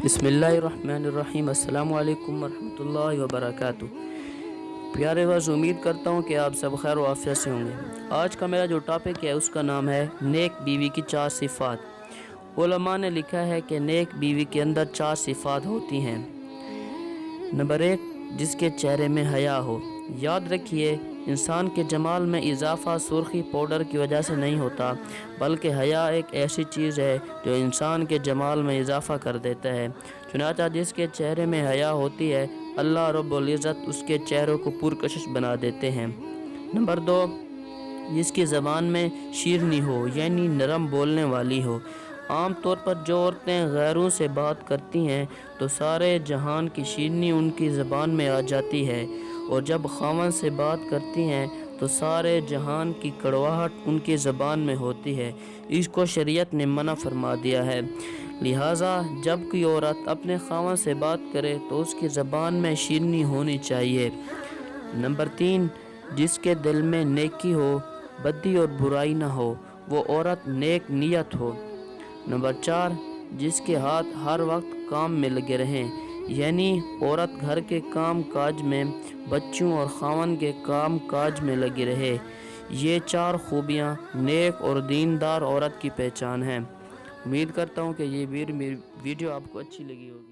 بسم اللہ الرحمن الرحیم۔ السلام علیکم ورحمۃ اللہ وبرکاتہ۔ پیارے وز، امید کرتا ہوں کہ آپ سب خیر و عافیت سے ہوں گے۔ آج کا میرا جو ٹاپک ہے اس کا نام ہے نیک بیوی کی 4 صفات۔ علماء نے لکھا ہے کہ نیک بیوی کے اندر 4 صفات ہوتی ہیں۔ نمبر 1، جس کے چہرے میں حیا ہو۔ یاد رکھیے، انسان کے جمال میں اضافہ سرخی پاؤڈر کی وجہ سے نہیں ہوتا، بلکہ حیا ایک ایسی چیز ہے جو انسان کے جمال میں اضافہ کر دیتا ہے۔ چنانچہ جس کے چہرے میں حیا ہوتی ہے، اللہ رب العزت اس کے چہروں کو پرکشش بنا دیتے ہیں۔ نمبر 2، جس کی زبان میں شیرنی ہو، یعنی نرم بولنے والی ہو۔ عام طور پر جو عورتیں غیروں سے بات کرتی ہیں تو سارے جہان کی شیرنی ان کی زبان میں آ جاتی ہے، اور جب خاوند سے بات کرتی ہیں تو سارے جہان کی کڑواہٹ ان کی زبان میں ہوتی ہے۔ اس کو شریعت نے منع فرما دیا ہے۔ لہٰذا جب کوئی عورت اپنے خاوند سے بات کرے تو اس کی زبان میں شیرنی ہونی چاہیے۔ نمبر 3، جس کے دل میں نیکی ہو، بدی اور برائی نہ ہو، وہ عورت نیک نیت ہو۔ نمبر 4، جس کے ہاتھ ہر وقت کام میں لگے رہیں، یعنی عورت گھر کے کام کاج میں، بچوں اور خاوند کے کام کاج میں لگی رہے۔ یہ 4 خوبیاں نیک اور دیندار عورت کی پہچان ہیں۔ امید کرتا ہوں کہ یہ ویڈیو آپ کو اچھی لگی ہوگی۔